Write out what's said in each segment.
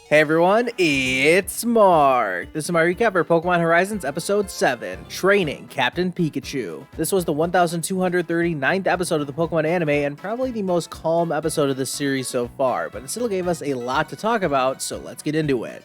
Hey everyone, it's Mark. This is my recap for Pokémon Horizons Episode 7, Training Captain Pikachu. This was the 1239th episode of the Pokémon anime and probably the most calm episode of this series so far, but it still gave us a lot to talk about, so let's get into it.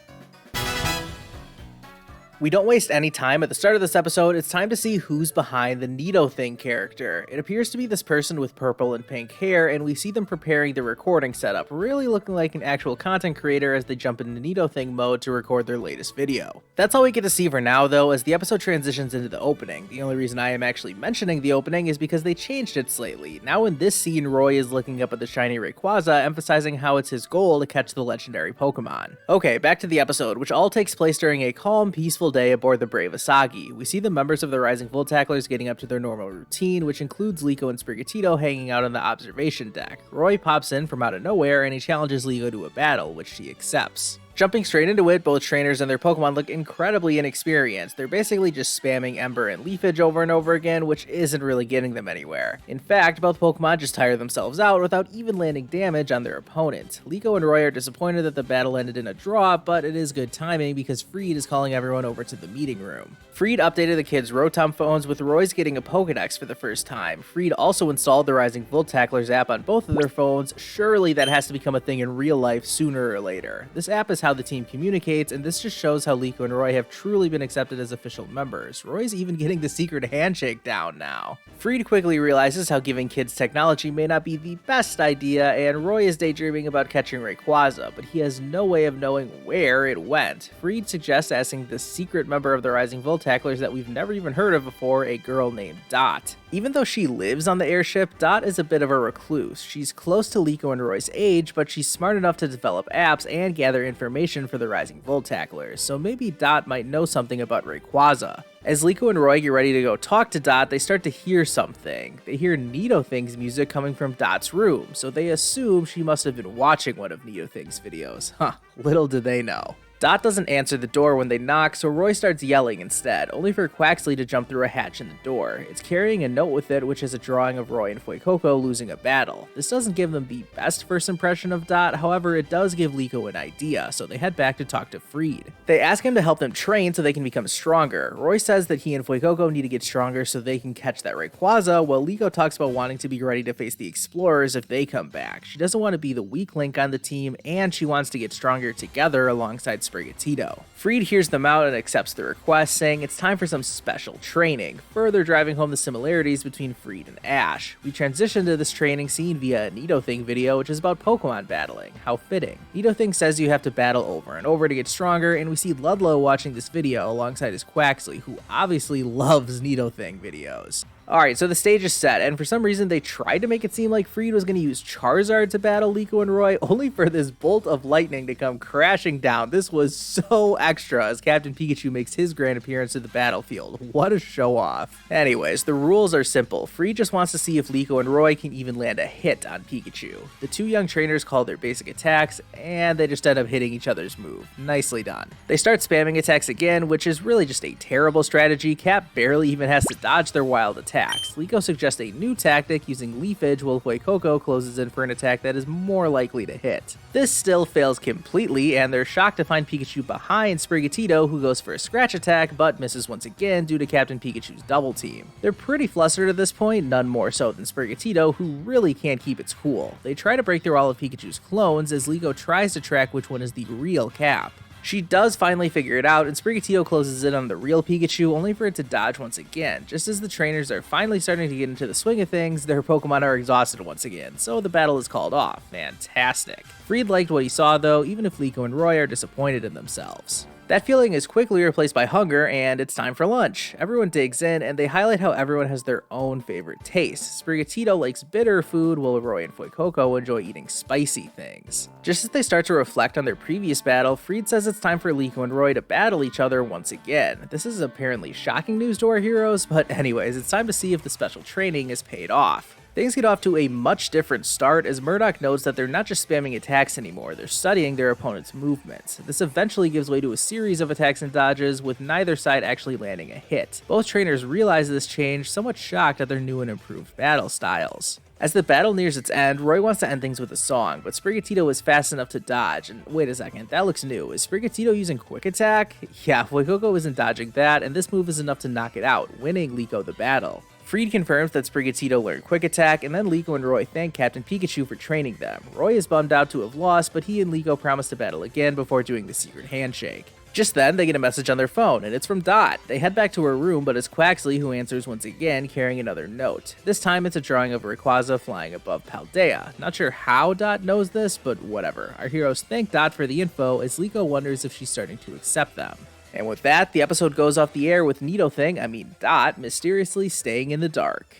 We don't waste any time. At the start of this episode, it's time to see who's behind the Nidothing character. It appears to be this person with purple and pink hair, and we see them preparing the recording setup, really looking like an actual content creator as they jump into Nidothing mode to record their latest video. That's all we get to see for now though, as the episode transitions into the opening. The only reason I am actually mentioning the opening is because they changed it slightly. Now in this scene, Roy is looking up at the shiny Rayquaza, emphasizing how it's his goal to catch the legendary Pokemon. Okay, back to the episode, which all takes place during a calm, peaceful day aboard the Brave Asagi. We see the members of the Rising Full Tacklers getting up to their normal routine, which includes Liko and Sprigatito hanging out on the observation deck. Roy pops in from out of nowhere and he challenges Liko to a battle, which she accepts. Jumping straight into it, both trainers and their Pokemon look incredibly inexperienced. They're basically just spamming Ember and Leafage over and over again, which isn't really getting them anywhere. In fact, both Pokemon just tire themselves out without even landing damage on their opponent. Liko and Roy are disappointed that the battle ended in a draw, but it is good timing because Freed is calling everyone over to the meeting room. Freed updated the kids' Rotom phones, with Roy's getting a Pokédex for the first time. Freed also installed the Rising Full Tacklers app on both of their phones. Surely that has to become a thing in real life sooner or later. This app is how the team communicates, and this just shows how Liko and Roy have truly been accepted as official members. Roy's even getting the secret handshake down now. Freed quickly realizes how giving kids technology may not be the best idea, and Roy is daydreaming about catching Rayquaza, but he has no way of knowing where it went. Freed suggests asking the secret member of the Rising Full Tacklers that we've never even heard of before, a girl named Dot. Even though she lives on the airship, Dot is a bit of a recluse. She's close to Liko and Roy's age, but she's smart enough to develop apps and gather information for the Rising Full Tacklers, so maybe Dot might know something about Rayquaza. As Liko and Roy get ready to go talk to Dot, they start to hear something. They hear Nidothing's music coming from Dot's room, so they assume she must have been watching one of Nidothing's videos. Little do they know. Dot doesn't answer the door when they knock, so Roy starts yelling instead, only for Quaxly to jump through a hatch in the door. It's carrying a note with it, which is a drawing of Roy and Fuecoco losing a battle. This doesn't give them the best first impression of Dot, however it does give Liko an idea, so they head back to talk to Freed. They ask him to help them train so they can become stronger. Roy says that he and Fuecoco need to get stronger so they can catch that Rayquaza, while Liko talks about wanting to be ready to face the Explorers if they come back. She doesn't want to be the weak link on the team, and she wants to get stronger together alongside Sprigatito. Freed hears them out and accepts the request, saying it's time for some special training, further driving home the similarities between Freed and Ash. We transition to this training scene via a Nidothing video, which is about Pokemon battling. How fitting. Nidothing says you have to battle over and over to get stronger, and we see Ludlow watching this video alongside his Quaxly, who obviously loves Nidothing videos. Alright, so the stage is set, and for some reason they tried to make it seem like Freed was going to use Charizard to battle Liko and Roy, only for this bolt of lightning to come crashing down. This was so extra as Captain Pikachu makes his grand appearance to the battlefield. What a show off. Anyways, the rules are simple. Freed just wants to see if Liko and Roy can even land a hit on Pikachu. The two young trainers call their basic attacks, and they just end up hitting each other's move. Nicely done. They start spamming attacks again, which is really just a terrible strategy. Cap barely even has to dodge their wild attacks. Liko suggests a new tactic using Leafage, while Fuecoco closes in for an attack that is more likely to hit. This still fails completely, and they're shocked to find Pikachu behind Sprigatito, who goes for a scratch attack but misses once again due to Captain Pikachu's double team. They're pretty flustered at this point, none more so than Sprigatito, who really can't keep its cool. They try to break through all of Pikachu's clones as Liko tries to track which one is the real Cap. She does finally figure it out, and Sprigatito closes in on the real Pikachu, only for it to dodge once again. Just as the trainers are finally starting to get into the swing of things, their Pokemon are exhausted once again, so the battle is called off. Fantastic. Freed liked what he saw though, even if Liko and Roy are disappointed in themselves. That feeling is quickly replaced by hunger, and it's time for lunch. Everyone digs in, and they highlight how everyone has their own favorite taste. Sprigatito likes bitter food, while Roy and Fuecoco enjoy eating spicy things. Just as they start to reflect on their previous battle, Freed says it's time for Liko and Roy to battle each other once again. This is apparently shocking news to our heroes, but anyways, it's time to see if the special training is paid off. Things get off to a much different start as Murdoch notes that they're not just spamming attacks anymore, they're studying their opponent's movements. This eventually gives way to a series of attacks and dodges, with neither side actually landing a hit. Both trainers realize this change, somewhat shocked at their new and improved battle styles. As the battle nears its end, Roy wants to end things with a song, but Sprigatito is fast enough to dodge, and wait a second, that looks new. Is Sprigatito using Quick Attack? Yeah, Fuecoco isn't dodging that, and this move is enough to knock it out, winning Liko the battle. Freed confirms that Sprigatito learned Quick Attack, and then Liko and Roy thank Captain Pikachu for training them. Roy is bummed out to have lost, but he and Liko promise to battle again before doing the secret handshake. Just then, they get a message on their phone, and it's from Dot. They head back to her room, but it's Quaxly who answers once again, carrying another note. This time, it's a drawing of Rayquaza flying above Paldea. Not sure how Dot knows this, but whatever. Our heroes thank Dot for the info, as Liko wonders if she's starting to accept them. And with that, the episode goes off the air with Nidothing, Dot, mysteriously staying in the dark.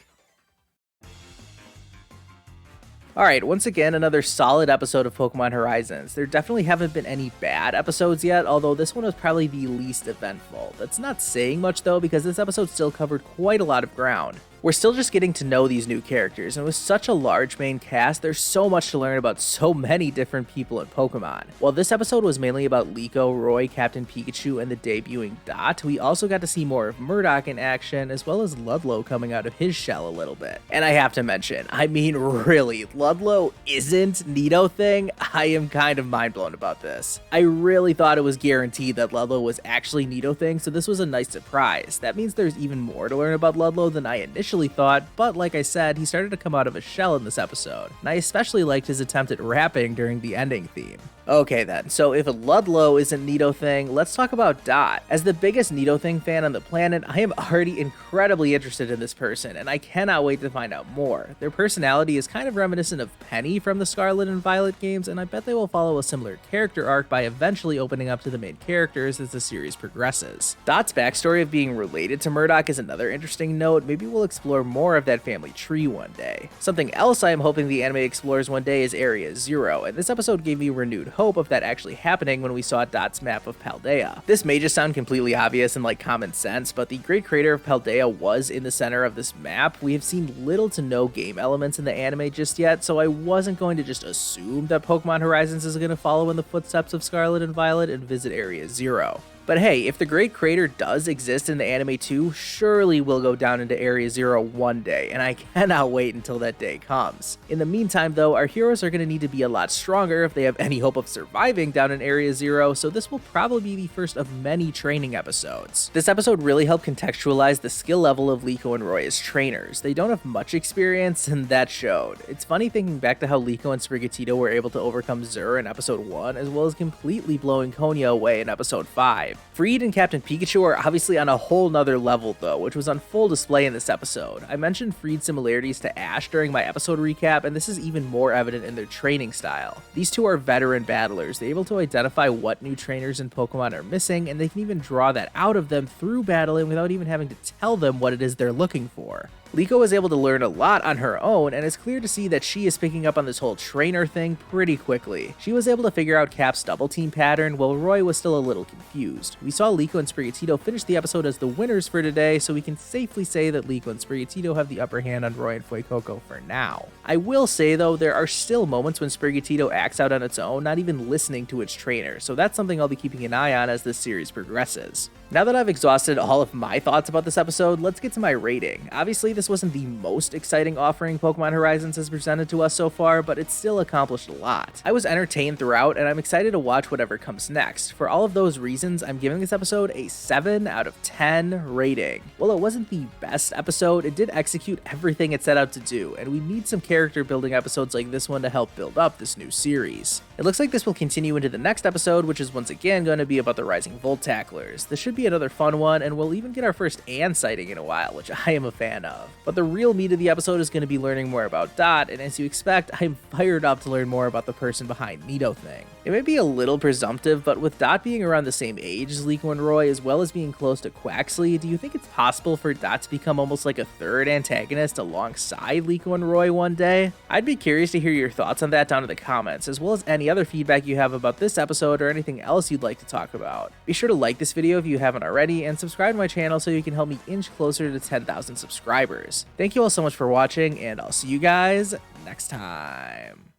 Alright, once again, another solid episode of Pokémon Horizons. There definitely haven't been any bad episodes yet, although this one was probably the least eventful. That's not saying much though, because this episode still covered quite a lot of ground. We're still just getting to know these new characters, and with such a large main cast, there's so much to learn about so many different people in Pokemon. While this episode was mainly about Liko, Roy, Captain Pikachu, and the debuting Dot, we also got to see more of Murdoch in action, as well as Ludlow coming out of his shell a little bit. And I have to mention, really, Ludlow isn't Nidothing? I am kind of mind blown about this. I really thought it was guaranteed that Ludlow was actually Nidothing, so this was a nice surprise. That means there's even more to learn about Ludlow than I initially thought, but like I said, he started to come out of his shell in this episode, and I especially liked his attempt at rapping during the ending theme. Okay then, so if Ludlow isn't Nidothing, let's talk about Dot. As the biggest Nidothing fan on the planet, I am already incredibly interested in this person, and I cannot wait to find out more. Their personality is kind of reminiscent of Penny from the Scarlet and Violet games, and I bet they will follow a similar character arc by eventually opening up to the main characters as the series progresses. Dot's backstory of being related to Murdoch is another interesting note. Maybe we'll explore more of that family tree one day. Something else I am hoping the anime explores one day is Area Zero, and this episode gave me renewed hope of that actually happening when we saw Dot's map of Paldea. This may just sound completely obvious and like common sense, but the Great Crater of Paldea was in the center of this map. We have seen little to no game elements in the anime just yet, so I wasn't going to just assume that Pokemon Horizons is going to follow in the footsteps of Scarlet and Violet and visit Area Zero. But hey, if the Great Crater does exist in the anime too, surely we'll go down into Area Zero one day, and I cannot wait until that day comes. In the meantime though, our heroes are going to need to be a lot stronger if they have any hope of surviving down in Area Zero, so this will probably be the first of many training episodes. This episode really helped contextualize the skill level of Liko and Roy as trainers. They don't have much experience, and that showed. It's funny thinking back to how Liko and Sprigatito were able to overcome Zur in episode 1, as well as completely blowing Konya away in episode 5. Freed and Captain Pikachu are obviously on a whole nother level though, which was on full display in this episode. I mentioned Freed's similarities to Ash during my episode recap, and this is even more evident in their training style. These two are veteran battlers. They're able to identify what new trainers and Pokemon are missing, and they can even draw that out of them through battling without even having to tell them what it is they're looking for. Liko was able to learn a lot on her own, and it's clear to see that she is picking up on this whole trainer thing pretty quickly. She was able to figure out Cap's double team pattern, while Roy was still a little confused. We saw Liko and Sprigatito finish the episode as the winners for today, so we can safely say that Liko and Sprigatito have the upper hand on Roy and Fuecoco for now. I will say though, there are still moments when Sprigatito acts out on its own, not even listening to its trainer, so that's something I'll be keeping an eye on as this series progresses. Now that I've exhausted all of my thoughts about this episode, let's get to my rating. Obviously, this wasn't the most exciting offering Pokemon Horizons has presented to us so far, but it still accomplished a lot. I was entertained throughout, and I'm excited to watch whatever comes next. For all of those reasons, I'm giving this episode a 7 out of 10 rating. While it wasn't the best episode, it did execute everything it set out to do, and we need some character building episodes like this one to help build up this new series. It looks like this will continue into the next episode, which is once again going to be about the Rising Volt Tacklers. This should be another fun one, and we'll even get our first Anne sighting in a while, which I am a fan of. But the real meat of the episode is going to be learning more about Dot, and as you expect, I'm fired up to learn more about the person behind Nidothing. It may be a little presumptive, but with Dot being around the same age as Liko and Roy, as well as being close to Quaxly, do you think it's possible for Dot to become almost like a third antagonist alongside Liko and Roy one day? I'd be curious to hear your thoughts on that down in the comments, as well as any other feedback you have about this episode or anything else you'd like to talk about. Be sure to like this video if you haven't already, and subscribe to my channel so you can help me inch closer to 10,000 subscribers. subscribers. Thank you all so much for watching, and I'll see you guys next time.